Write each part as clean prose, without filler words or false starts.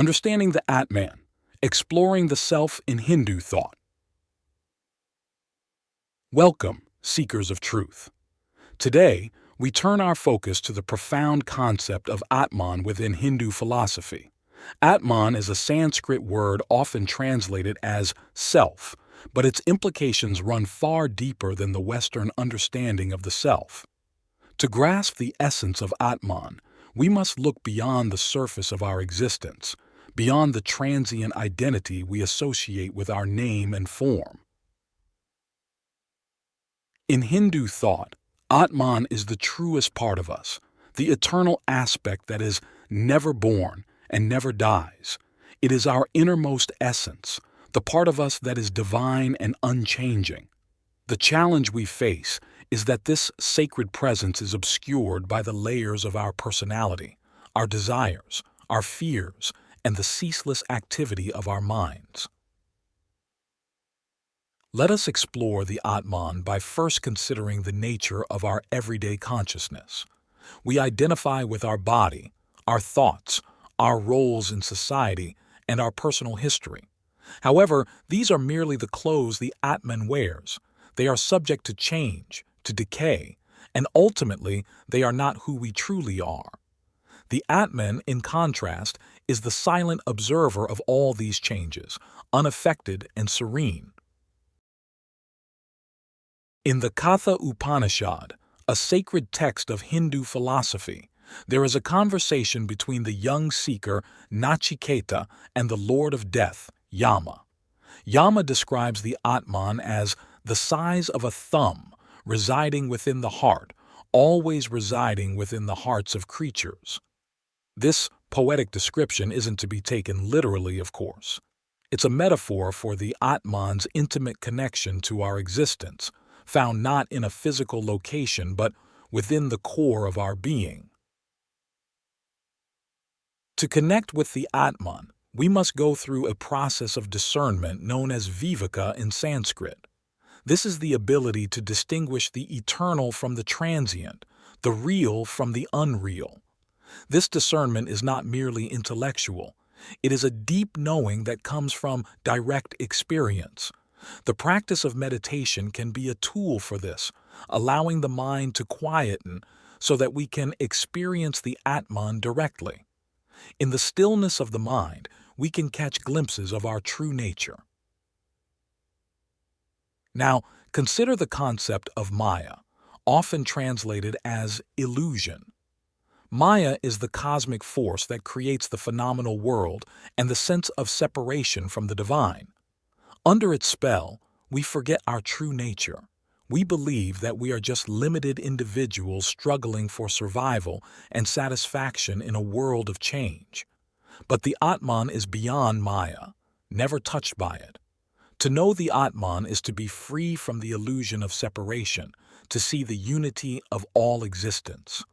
Understanding the Atman, exploring the self in Hindu thought. Welcome, seekers of truth. Today, we turn our focus to the profound concept of Atman within Hindu philosophy. Atman is a Sanskrit word often translated as self, but its implications run far deeper than the Western understanding of the self. To grasp the essence of Atman, we must look beyond the surface of our existence, beyond the transient identity we associate with our name and form. In Hindu thought, Atman is the truest part of us, the eternal aspect that is never born and never dies. It is our innermost essence, the part of us that is divine and unchanging. The challenge we face is that this sacred presence is obscured by the layers of our personality, our desires, our fears, and the ceaseless activity of our minds. Let us explore the Atman by first considering the nature of our everyday consciousness. We identify with our body, our thoughts, our roles in society, and our personal history. However, these are merely the clothes the Atman wears. They are subject to change, to decay, and ultimately they are not who we truly are. The Atman, in contrast, is the silent observer of all these changes, unaffected and serene. In the Katha Upanishad, a sacred text of Hindu philosophy, there is a conversation between the young seeker Nachiketa and the Lord of Death, Yama. Yama describes the Atman as the size of a thumb, residing within the heart, always residing within the hearts of creatures. This poetic description isn't to be taken literally, of course. It's a metaphor for the Atman's intimate connection to our existence, found not in a physical location but within the core of our being. To connect with the Atman, we must go through a process of discernment known as viveka in Sanskrit. This is the ability to distinguish the eternal from the transient, the real from the unreal. This discernment is not merely intellectual. It is a deep knowing that comes from direct experience. The practice of meditation can be a tool for this, allowing the mind to quieten so that we can experience the Atman directly. In the stillness of the mind, we can catch glimpses of our true nature. Now, consider the concept of Maya, often translated as illusion. Maya is the cosmic force that creates the phenomenal world and the sense of separation from the divine. Under its spell, we forget our true nature. We believe that we are just limited individuals struggling for survival and satisfaction in a world of change. But the Atman is beyond Maya, never touched by it. To know the Atman is to be free from the illusion of separation, to see the unity of all existence.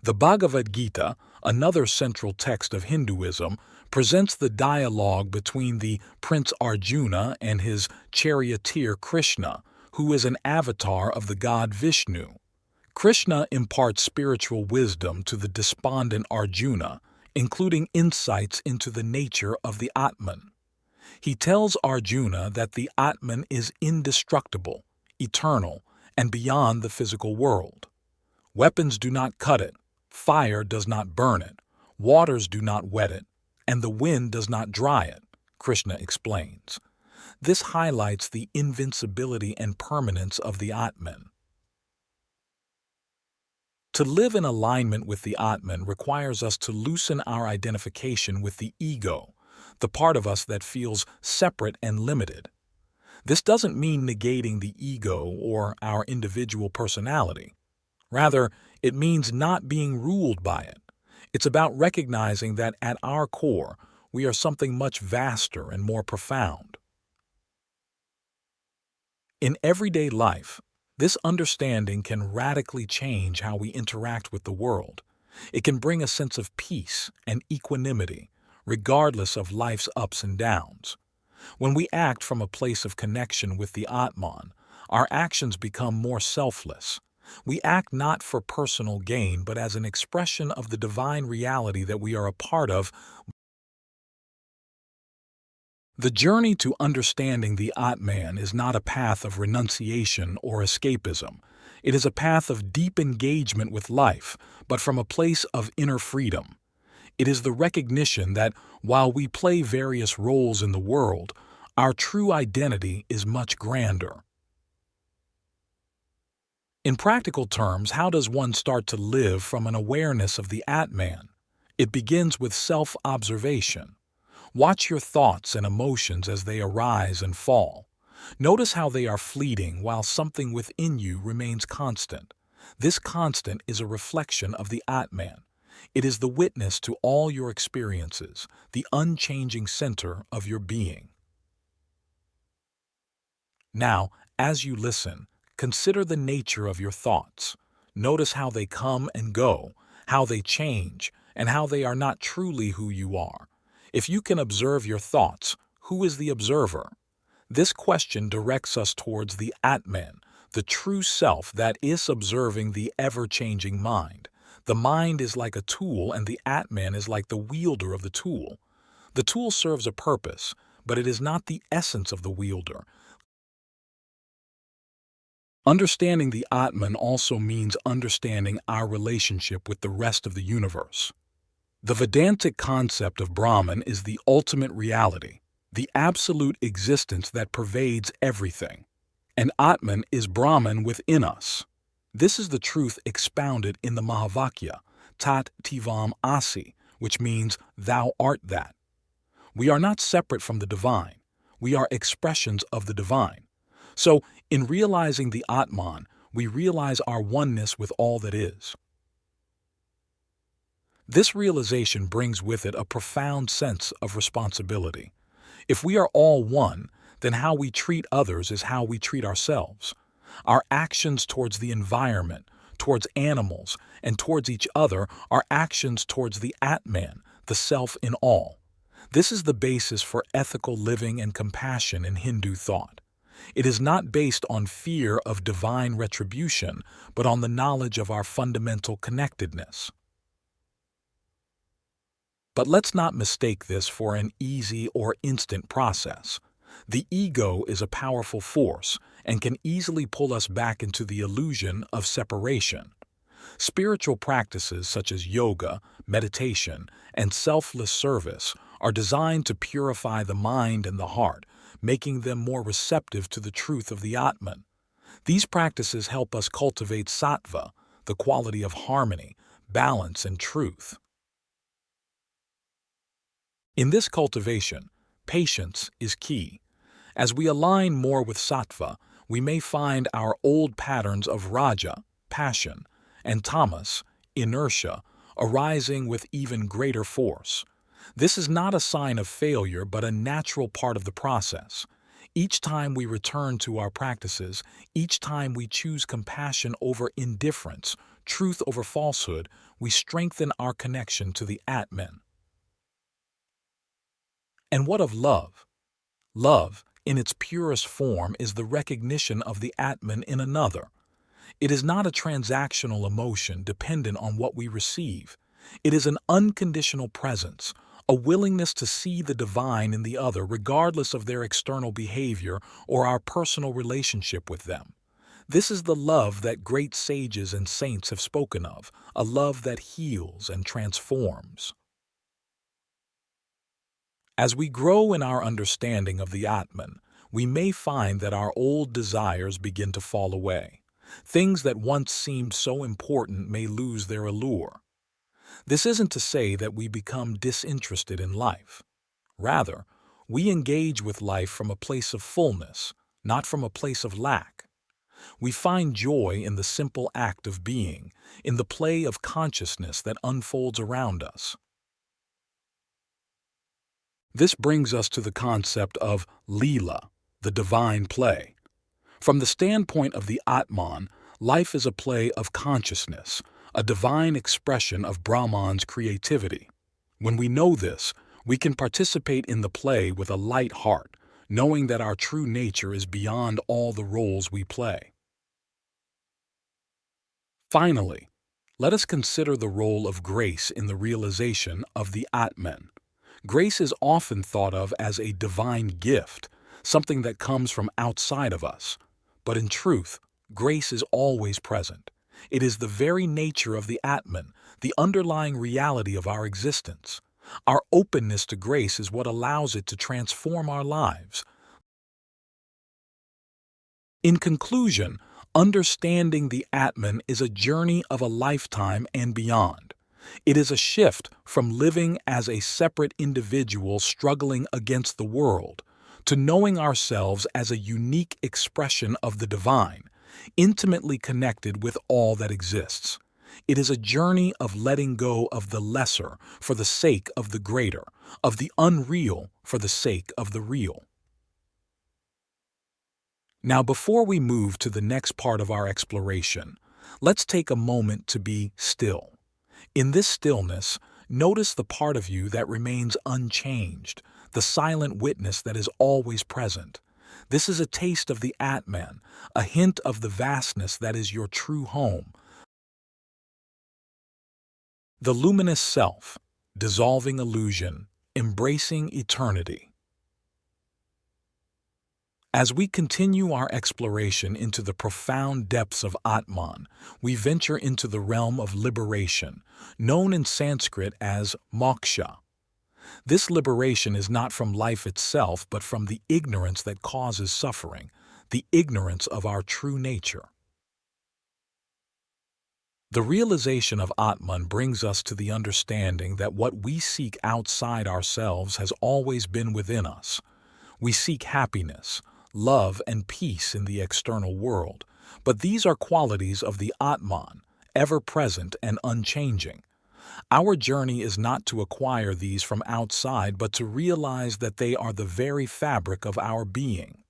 The Bhagavad Gita, another central text of Hinduism, presents the dialogue between the Prince Arjuna and his charioteer Krishna, who is an avatar of the god Vishnu. Krishna imparts spiritual wisdom to the despondent Arjuna, including insights into the nature of the Atman. He tells Arjuna that the Atman is indestructible, eternal, and beyond the physical world. Weapons do not cut it, fire does not burn it, waters do not wet it, and the wind does not dry it, Krishna explains. This highlights the invincibility and permanence of the Atman. To live in alignment with the Atman requires us to loosen our identification with the ego, the part of us that feels separate and limited. This doesn't mean negating the ego or our individual personality. Rather, it means not being ruled by it. It's about recognizing that at our core, we are something much vaster and more profound. In everyday life, this understanding can radically change how we interact with the world. It can bring a sense of peace and equanimity, regardless of life's ups and downs. When we act from a place of connection with the Atman, our actions become more selfless. We act not for personal gain, but as an expression of the divine reality that we are a part of. The journey to understanding the Atman is not a path of renunciation or escapism. It is a path of deep engagement with life, but from a place of inner freedom. It is the recognition that while we play various roles in the world, our true identity is much grander. In practical terms, how does one start to live from an awareness of the Atman? It begins with self-observation. Watch your thoughts and emotions as they arise and fall. Notice how they are fleeting while something within you remains constant. This constant is a reflection of the Atman. It is the witness to all your experiences, the unchanging center of your being. Now, as you listen, consider the nature of your thoughts. Notice how they come and go, how they change, and how they are not truly who you are. If you can observe your thoughts, who is the observer? This question directs us towards the Atman, the true self that is observing the ever-changing mind. The mind is like a tool and the Atman is like the wielder of the tool. The tool serves a purpose, but it is not the essence of the wielder. Understanding the Atman also means understanding our relationship with the rest of the universe. The Vedantic concept of Brahman is the ultimate reality, the absolute existence that pervades everything. And Atman is Brahman within us. This is the truth expounded in the Mahavakya, Tat Tivam Asi, which means thou art that. We are not separate from the divine. We are expressions of the divine. So, in realizing the Atman, we realize our oneness with all that is. This realization brings with it a profound sense of responsibility. If we are all one, then how we treat others is how we treat ourselves. Our actions towards the environment, towards animals, and towards each other are actions towards the Atman, the self in all. This is the basis for ethical living and compassion in Hindu thought. It is not based on fear of divine retribution, but on the knowledge of our fundamental connectedness. But let's not mistake this for an easy or instant process. The ego is a powerful force and can easily pull us back into the illusion of separation. Spiritual practices such as yoga, meditation, and selfless service are designed to purify the mind and the heart, making them more receptive to the truth of the Atman. These practices help us cultivate sattva, the quality of harmony, balance, and truth. In this cultivation, patience is key. As we align more with sattva, we may find our old patterns of raja, passion, and tamas, inertia, arising with even greater force. This is not a sign of failure, but a natural part of the process. Each time we return to our practices, each time we choose compassion over indifference, truth over falsehood, we strengthen our connection to the Atman. And what of love? Love, in its purest form, is the recognition of the Atman in another. It is not a transactional emotion dependent on what we receive. It is an unconditional presence, a willingness to see the divine in the other regardless of their external behavior or our personal relationship with them. This is the love that great sages and saints have spoken of, a love that heals and transforms. As we grow in our understanding of the Atman, we may find that our old desires begin to fall away. Things that once seemed so important may lose their allure. This isn't to say that we become disinterested in life. Rather, we engage with life from a place of fullness, not from a place of lack. We find joy in the simple act of being, in the play of consciousness that unfolds around us. This brings us to the concept of Leela, the divine play. From the standpoint of the Atman, life is a play of consciousness, a divine expression of Brahman's creativity. When we know this, we can participate in the play with a light heart, knowing that our true nature is beyond all the roles we play. Finally, let us consider the role of grace in the realization of the Atman. Grace is often thought of as a divine gift, something that comes from outside of us. But in truth, grace is always present. It is the very nature of the Atman, the underlying reality of our existence. Our openness to grace is what allows it to transform our lives. In conclusion, understanding the Atman is a journey of a lifetime and beyond. It is a shift from living as a separate individual struggling against the world to knowing ourselves as a unique expression of the divine, intimately connected with all that exists. It is a journey of letting go of the lesser for the sake of the greater, of the unreal for the sake of the real. Now, before we move to the next part of our exploration, let's take a moment to be still. In this stillness, notice the part of you that remains unchanged, the silent witness that is always present. This is a taste of the Atman, a hint of the vastness that is your true home. The luminous self, dissolving illusion, embracing eternity. As we continue our exploration into the profound depths of Atman, we venture into the realm of liberation, known in Sanskrit as moksha. This liberation is not from life itself, but from the ignorance that causes suffering, the ignorance of our true nature. The realization of Atman brings us to the understanding that what we seek outside ourselves has always been within us. We seek happiness, love, and peace in the external world, but these are qualities of the Atman, ever-present and unchanging. Our journey is not to acquire these from outside, but to realize that they are the very fabric of our being.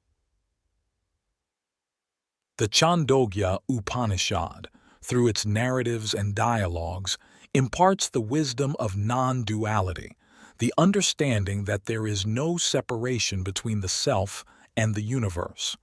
The Chandogya Upanishad, through its narratives and dialogues, imparts the wisdom of non-duality, the understanding that there is no separation between the self and the universe.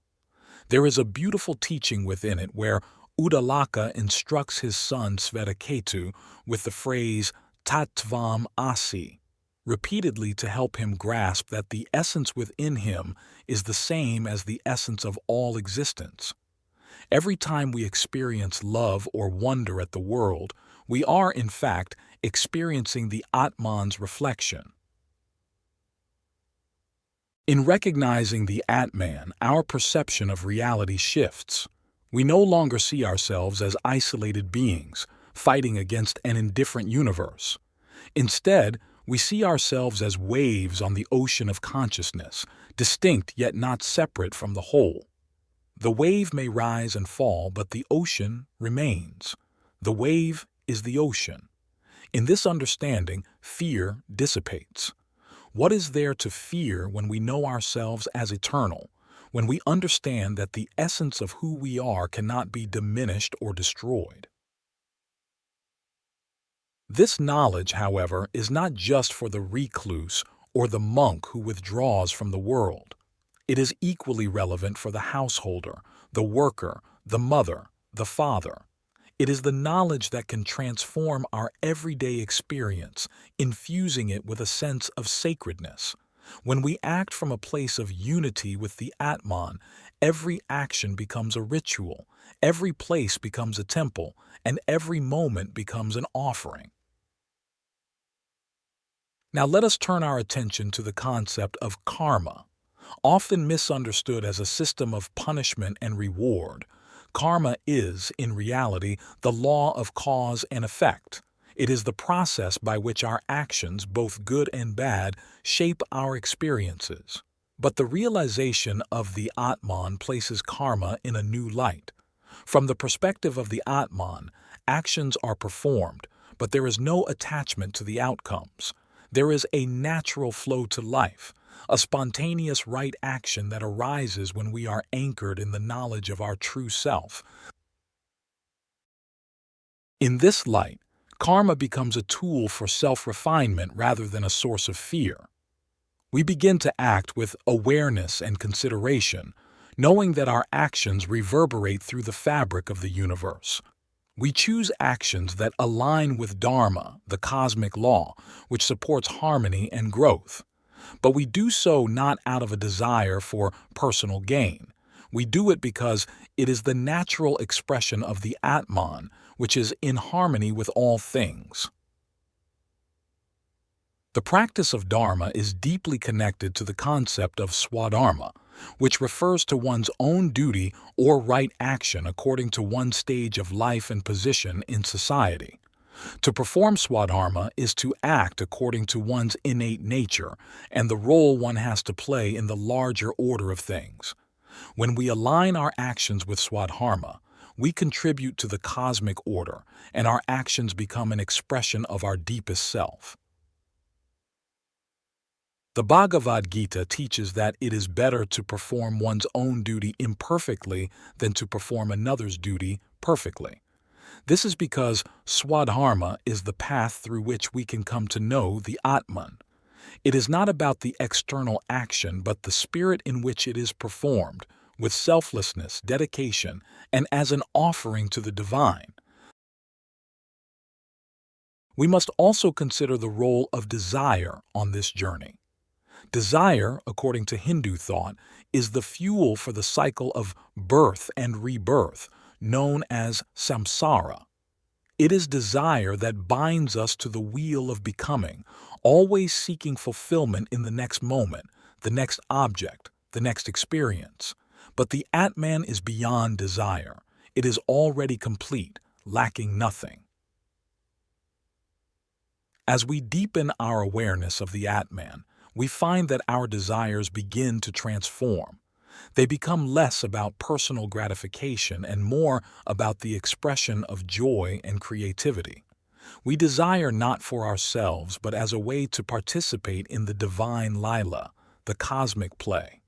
There is a beautiful teaching within it where Uddalaka instructs his son Svetaketu with the phrase Tattvam Asi, repeatedly to help him grasp that the essence within him is the same as the essence of all existence. Every time we experience love or wonder at the world, we are, in fact, experiencing the Atman's reflection. In recognizing the Atman, our perception of reality shifts. We no longer see ourselves as isolated beings, fighting against an indifferent universe. Instead, we see ourselves as waves on the ocean of consciousness, distinct yet not separate from the whole. The wave may rise and fall, but the ocean remains. The wave is the ocean. In this understanding, fear dissipates. What is there to fear when we know ourselves as eternal, when we understand that the essence of who we are cannot be diminished or destroyed? This knowledge, however, is not just for the recluse or the monk who withdraws from the world. It is equally relevant for the householder, the worker, the mother, the father. It is the knowledge that can transform our everyday experience, infusing it with a sense of sacredness. When we act from a place of unity with the Atman, every action becomes a ritual, every place becomes a temple, and every moment becomes an offering. Now let us turn our attention to the concept of karma. Often misunderstood as a system of punishment and reward, karma is, in reality, the law of cause and effect. It is the process by which our actions, both good and bad, shape our experiences. But the realization of the Atman places karma in a new light. From the perspective of the Atman, actions are performed, but there is no attachment to the outcomes. There is a natural flow to life, a spontaneous right action that arises when we are anchored in the knowledge of our true self. In this light, karma becomes a tool for self-refinement rather than a source of fear. We begin to act with awareness and consideration, knowing that our actions reverberate through the fabric of the universe. We choose actions that align with Dharma, the cosmic law, which supports harmony and growth. But we do so not out of a desire for personal gain. We do it because it is the natural expression of the Atman, which is in harmony with all things. The practice of Dharma is deeply connected to the concept of Swadharma, which refers to one's own duty or right action according to one's stage of life and position in society. To perform Swadharma is to act according to one's innate nature and the role one has to play in the larger order of things. When we align our actions with Swadharma, we contribute to the cosmic order, and our actions become an expression of our deepest self. The Bhagavad Gita teaches that it is better to perform one's own duty imperfectly than to perform another's duty perfectly. This is because Swadharma is the path through which we can come to know the Atman. It is not about the external action but the spirit in which it is performed, with selflessness, dedication, and as an offering to the divine. We must also consider the role of desire on this journey. Desire, according to Hindu thought, is the fuel for the cycle of birth and rebirth, known as samsara. It is desire that binds us to the wheel of becoming, always seeking fulfillment in the next moment, the next object, the next experience. But the Atman is beyond desire. It is already complete, lacking nothing. As we deepen our awareness of the Atman, we find that our desires begin to transform. They become less about personal gratification and more about the expression of joy and creativity. We desire not for ourselves but as a way to participate in the divine lila, the cosmic play.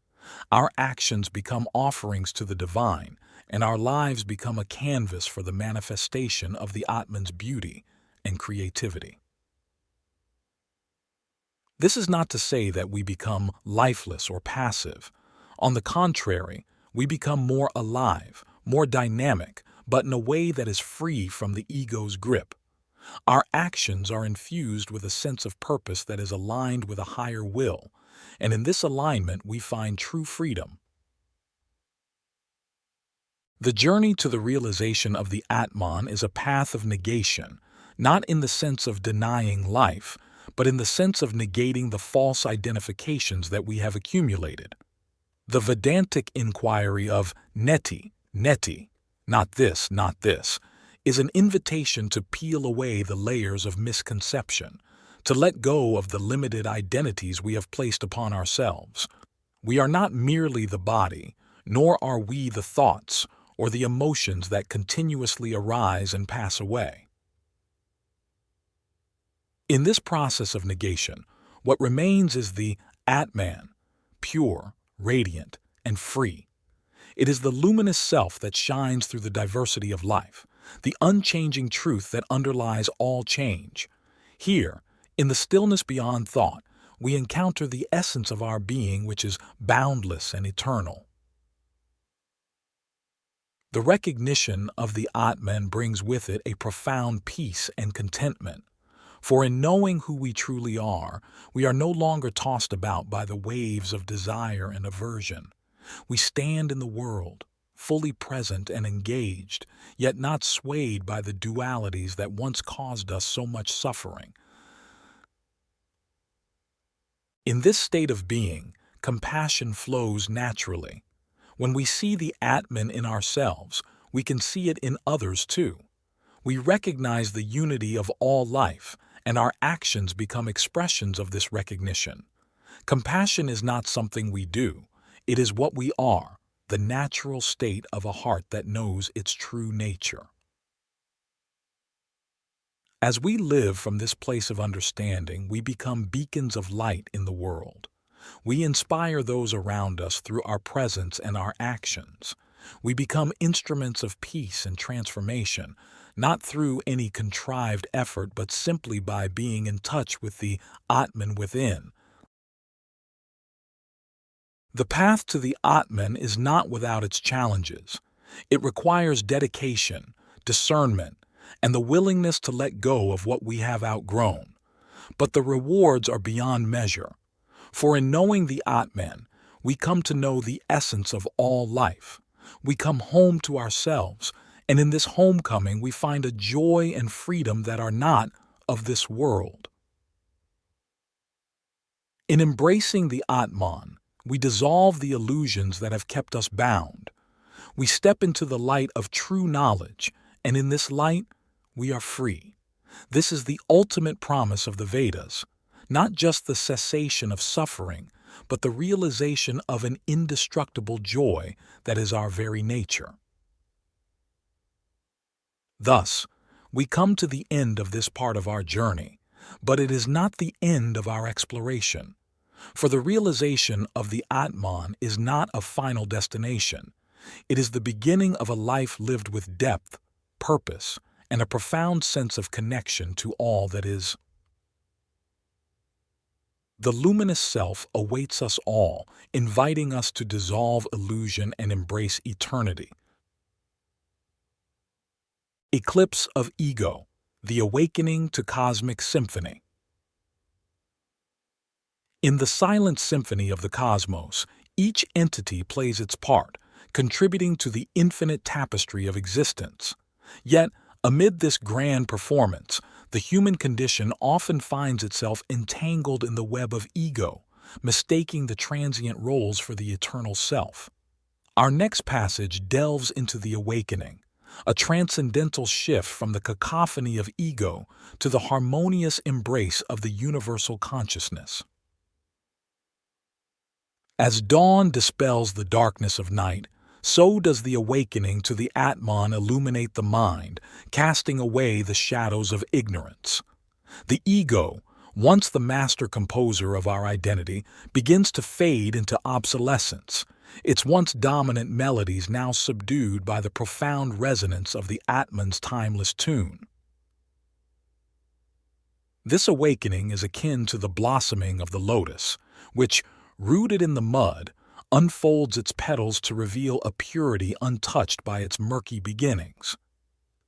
Our actions become offerings to the divine, and our lives become a canvas for the manifestation of the Atman's beauty and creativity. This is not to say that we become lifeless or passive. On the contrary, we become more alive, more dynamic, but in a way that is free from the ego's grip. Our actions are infused with a sense of purpose that is aligned with a higher will, and in this alignment we find true freedom. The journey to the realization of the Atman is a path of negation, not in the sense of denying life, but in the sense of negating the false identifications that we have accumulated. The Vedantic inquiry of neti, neti, not this, is an invitation to peel away the layers of misconception, to let go of the limited identities we have placed upon ourselves. We are not merely the body, nor are we the thoughts or the emotions that continuously arise and pass away. In this process of negation, what remains is the Atman, pure, radiant, and free. It is the luminous self that shines through the diversity of life, the unchanging truth that underlies all change. Here, in the stillness beyond thought, we encounter the essence of our being, which is boundless and eternal. The recognition of the Atman brings with it a profound peace and contentment. For in knowing who we truly are, we are no longer tossed about by the waves of desire and aversion. We stand in the world, fully present and engaged, yet not swayed by the dualities that once caused us so much suffering. In this state of being, compassion flows naturally. When we see the Atman in ourselves, we can see it in others too. We recognize the unity of all life, and our actions become expressions of this recognition. Compassion is not something we do. It is what we are, the natural state of a heart that knows its true nature. As we live from this place of understanding, we become beacons of light in the world. We inspire those around us through our presence and our actions. We become instruments of peace and transformation, not through any contrived effort, but simply by being in touch with the Atman within. The path to the Atman is not without its challenges. It requires dedication, discernment, and the willingness to let go of what we have outgrown. But the rewards are beyond measure. For in knowing the Atman, we come to know the essence of all life. We come home to ourselves, and in this homecoming we find a joy and freedom that are not of this world. In embracing the Atman, we dissolve the illusions that have kept us bound. We step into the light of true knowledge, and in this light, we are free. This is the ultimate promise of the Vedas, not just the cessation of suffering, but the realization of an indestructible joy that is our very nature. Thus, we come to the end of this part of our journey, but it is not the end of our exploration. For the realization of the Atman is not a final destination. It is the beginning of a life lived with depth, purpose, and a profound sense of connection to all that is. The luminous self awaits us all, inviting us to dissolve illusion and embrace eternity. Eclipse of Ego, the awakening to cosmic symphony. In the silent symphony of the cosmos, each entity plays its part, contributing to the infinite tapestry of existence. Yet, amid this grand performance, the human condition often finds itself entangled in the web of ego, mistaking the transient roles for the eternal self. Our next passage delves into the awakening, a transcendental shift from the cacophony of ego to the harmonious embrace of the universal consciousness. As dawn dispels the darkness of night, so does the awakening to the Atman illuminate the mind, casting away the shadows of ignorance. The ego, once the master composer of our identity, begins to fade into obsolescence, its once dominant melodies now subdued by the profound resonance of the Atman's timeless tune. This awakening is akin to the blossoming of the lotus, which, rooted in the mud, unfolds its petals to reveal a purity untouched by its murky beginnings.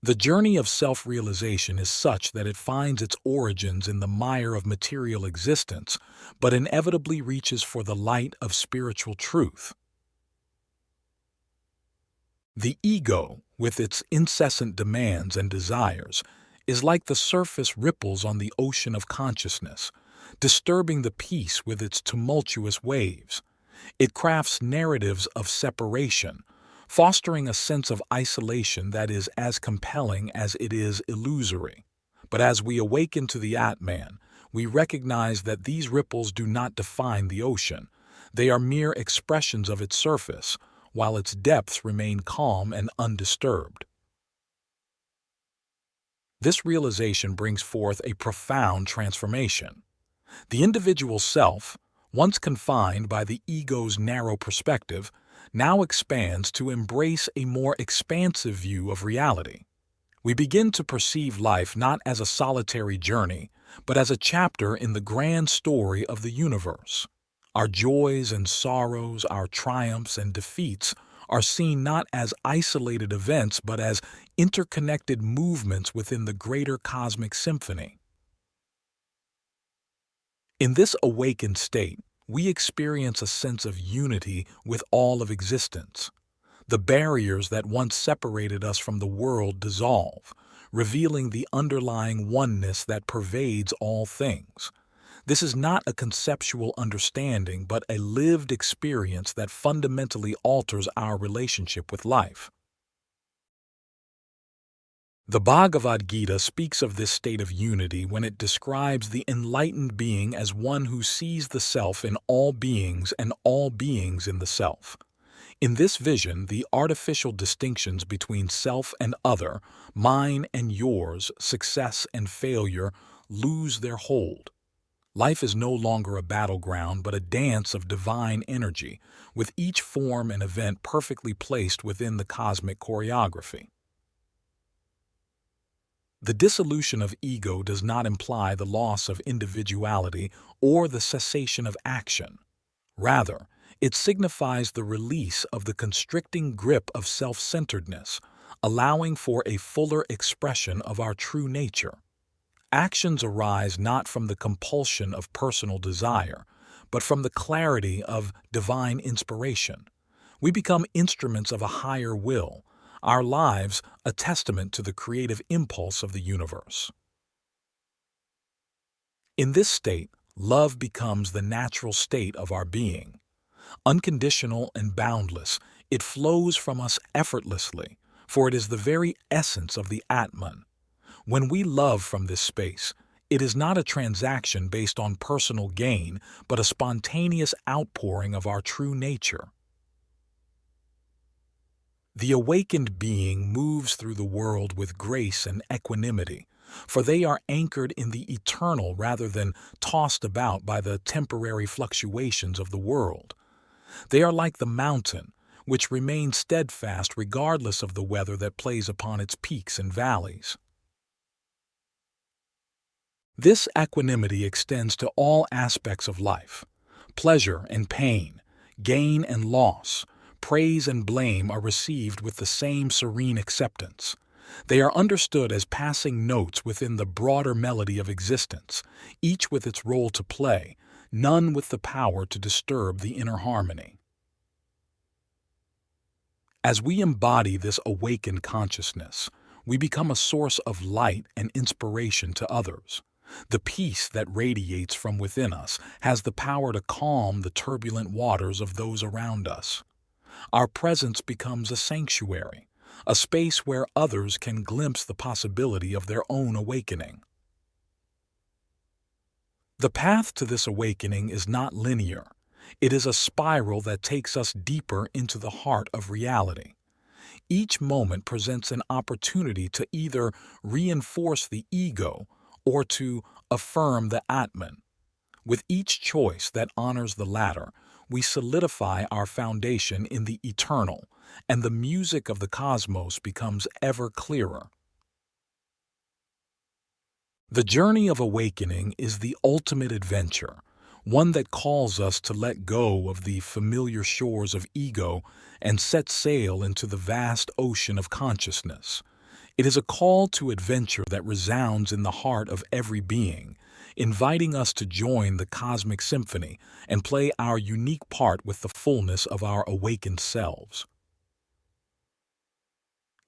The journey of self-realization is such that it finds its origins in the mire of material existence, but inevitably reaches for the light of spiritual truth. The ego, with its incessant demands and desires, is like the surface ripples on the ocean of consciousness, disturbing the peace with its tumultuous waves. It crafts narratives of separation, fostering a sense of isolation that is as compelling as it is illusory. But as we awaken to the Atman, we recognize that these ripples do not define the ocean. They are mere expressions of its surface, while its depths remain calm and undisturbed. This realization brings forth a profound transformation. The individual self, once confined by the ego's narrow perspective, now expands to embrace a more expansive view of reality. We begin to perceive life not as a solitary journey, but as a chapter in the grand story of the universe. Our joys and sorrows, our triumphs and defeats are seen not as isolated events but as interconnected movements within the greater cosmic symphony. In this awakened state, we experience a sense of unity with all of existence. The barriers that once separated us from the world dissolve, revealing the underlying oneness that pervades all things. This is not a conceptual understanding, but a lived experience that fundamentally alters our relationship with life. The Bhagavad Gita speaks of this state of unity when it describes the enlightened being as one who sees the self in all beings and all beings in the self. In this vision, the artificial distinctions between self and other, mine and yours, success and failure, lose their hold. Life is no longer a battleground but a dance of divine energy, with each form and event perfectly placed within the cosmic choreography. The dissolution of ego does not imply the loss of individuality or the cessation of action. Rather, it signifies the release of the constricting grip of self-centeredness, allowing for a fuller expression of our true nature. Actions arise not from the compulsion of personal desire, but from the clarity of divine inspiration. We become instruments of a higher will, our lives a testament to the creative impulse of the universe. In this state, love becomes the natural state of our being. Unconditional and boundless, it flows from us effortlessly, for it is the very essence of the Atman. When we love from this space, it is not a transaction based on personal gain, but a spontaneous outpouring of our true nature. The awakened being moves through the world with grace and equanimity, for they are anchored in the eternal rather than tossed about by the temporary fluctuations of the world. They are like the mountain, which remains steadfast regardless of the weather that plays upon its peaks and valleys. This equanimity extends to all aspects of life. Pleasure and pain, gain and loss, praise and blame are received with the same serene acceptance. They are understood as passing notes within the broader melody of existence, each with its role to play, none with the power to disturb the inner harmony. As we embody this awakened consciousness, we become a source of light and inspiration to others. The peace that radiates from within us has the power to calm the turbulent waters of those around us. Our presence becomes a sanctuary, a space where others can glimpse the possibility of their own awakening. The path to this awakening is not linear. It is a spiral that takes us deeper into the heart of reality. Each moment presents an opportunity to either reinforce the ego or to affirm the Atman. With each choice that honors the latter, we solidify our foundation in the eternal, and the music of the cosmos becomes ever clearer. The journey of awakening is the ultimate adventure, one that calls us to let go of the familiar shores of ego and set sail into the vast ocean of consciousness. It is a call to adventure that resounds in the heart of every being, inviting us to join the cosmic symphony and play our unique part with the fullness of our awakened selves.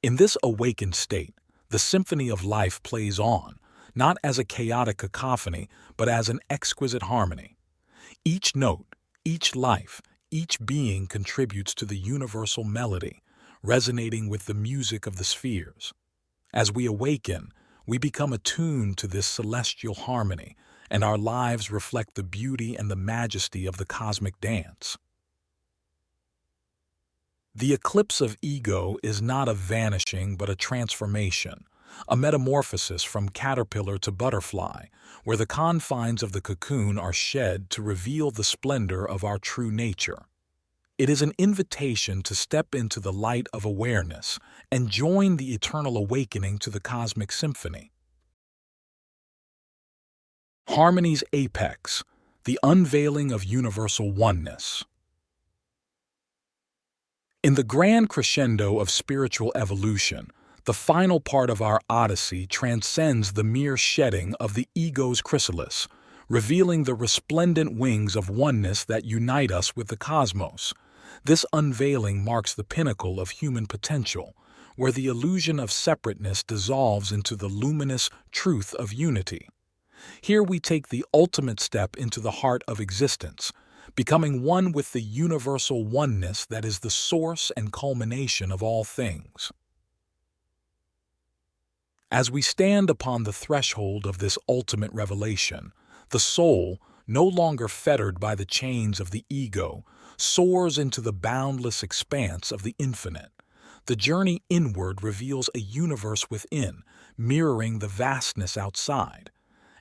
In this awakened state, the symphony of life plays on, not as a chaotic cacophony, but as an exquisite harmony. Each note, each life, each being contributes to the universal melody, resonating with the music of the spheres. As we awaken, we become attuned to this celestial harmony, and our lives reflect the beauty and the majesty of the cosmic dance. The eclipse of ego is not a vanishing but a transformation, a metamorphosis from caterpillar to butterfly, where the confines of the cocoon are shed to reveal the splendor of our true nature. It is an invitation to step into the light of awareness and join the eternal awakening to the cosmic symphony. Harmony's apex, the unveiling of universal oneness. In the grand crescendo of spiritual evolution, the final part of our odyssey transcends the mere shedding of the ego's chrysalis, revealing the resplendent wings of oneness that unite us with the cosmos. This unveiling marks the pinnacle of human potential, where the illusion of separateness dissolves into the luminous truth of unity. Here we take the ultimate step into the heart of existence, becoming one with the universal oneness that is the source and culmination of all things. As we stand upon the threshold of this ultimate revelation, the soul, no longer fettered by the chains of the ego, soars into the boundless expanse of the infinite. The journey inward reveals a universe within, mirroring the vastness outside.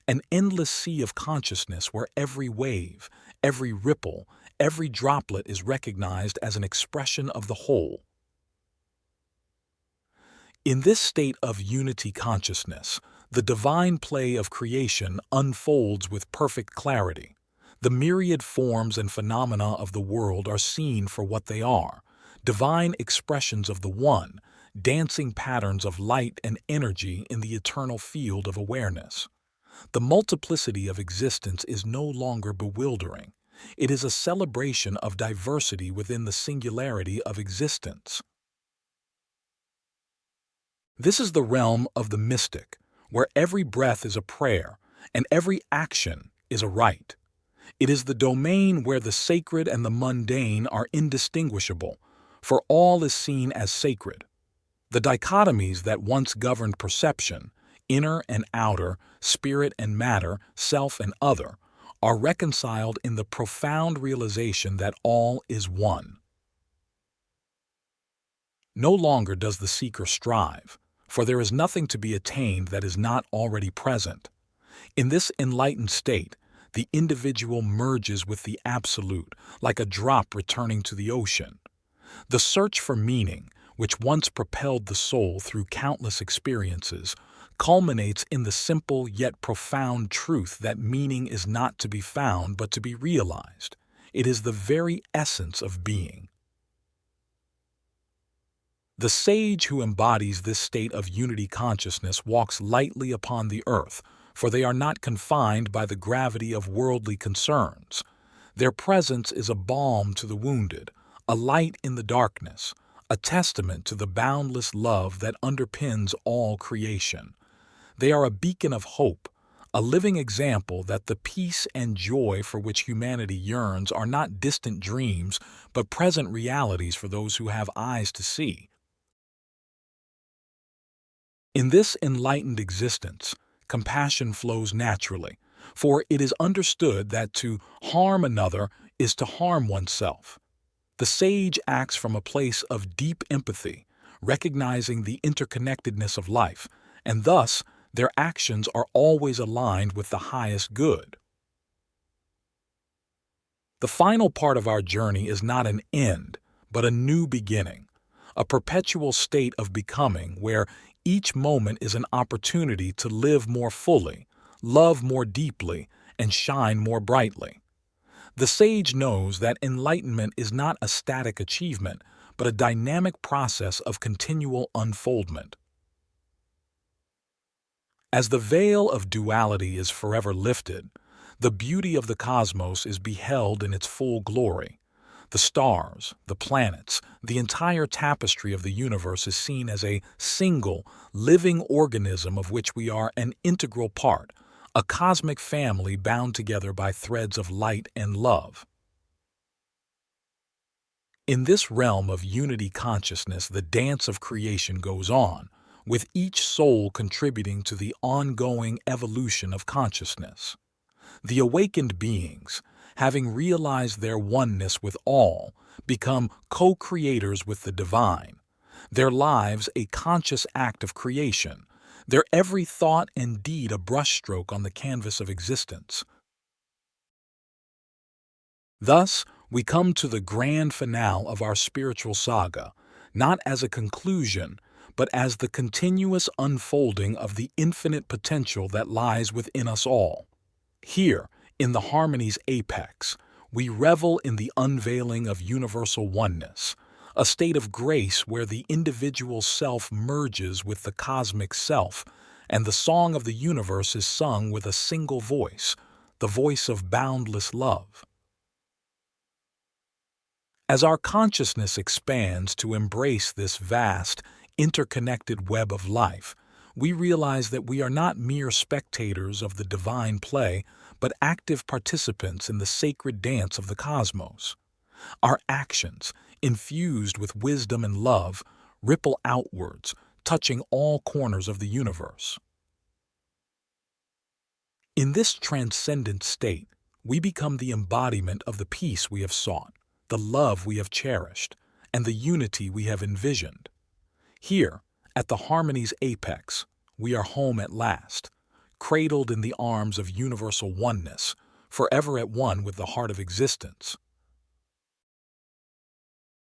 An endless sea of consciousness where every wave, every ripple, every droplet is recognized as an expression of the whole. In this state of unity consciousness, the divine play of creation unfolds with perfect clarity. The myriad forms and phenomena of the world are seen for what they are, divine expressions of the One, dancing patterns of light and energy in the eternal field of awareness. The multiplicity of existence is no longer bewildering. It is a celebration of diversity within the singularity of existence. This is the realm of the mystic, where every breath is a prayer and every action is a rite. It is the domain where the sacred and the mundane are indistinguishable, for all is seen as sacred. The dichotomies that once governed perception, inner and outer, spirit and matter, self and other, are reconciled in the profound realization that all is one. No longer does the seeker strive, for there is nothing to be attained that is not already present. In this enlightened state, the individual merges with the absolute, like a drop returning to the ocean. The search for meaning, which once propelled the soul through countless experiences, culminates in the simple yet profound truth that meaning is not to be found but to be realized. It is the very essence of being. The sage who embodies this state of unity consciousness walks lightly upon the earth, for they are not confined by the gravity of worldly concerns. Their presence is a balm to the wounded, a light in the darkness, a testament to the boundless love that underpins all creation. They are a beacon of hope, a living example that the peace and joy for which humanity yearns are not distant dreams, but present realities for those who have eyes to see. In this enlightened existence, compassion flows naturally, for it is understood that to harm another is to harm oneself. The sage acts from a place of deep empathy, recognizing the interconnectedness of life, and thus their actions are always aligned with the highest good. The final part of our journey is not an end, but a new beginning, a perpetual state of becoming where each moment is an opportunity to live more fully, love more deeply, and shine more brightly. The sage knows that enlightenment is not a static achievement, but a dynamic process of continual unfoldment. As the veil of duality is forever lifted, the beauty of the cosmos is beheld in its full glory. The stars, the planets, the entire tapestry of the universe is seen as a single, living organism of which we are an integral part, a cosmic family bound together by threads of light and love. In this realm of unity consciousness, the dance of creation goes on, with each soul contributing to the ongoing evolution of consciousness. The awakened beings, having realized their oneness with all, become co-creators with the divine, their lives a conscious act of creation, their every thought and deed a brushstroke on the canvas of existence. Thus, we come to the grand finale of our spiritual saga, not as a conclusion, but as the continuous unfolding of the infinite potential that lies within us all. Here, in the harmony's apex, we revel in the unveiling of universal oneness, a state of grace where the individual self merges with the cosmic self, and the song of the universe is sung with a single voice, the voice of boundless love. As our consciousness expands to embrace this vast, interconnected web of life, we realize that we are not mere spectators of the divine play, but active participants in the sacred dance of the cosmos. Our actions, infused with wisdom and love, ripple outwards, touching all corners of the universe. In this transcendent state, we become the embodiment of the peace we have sought, the love we have cherished, and the unity we have envisioned. Here, at the harmony's apex, we are home at last, cradled in the arms of universal oneness, forever at one with the heart of existence.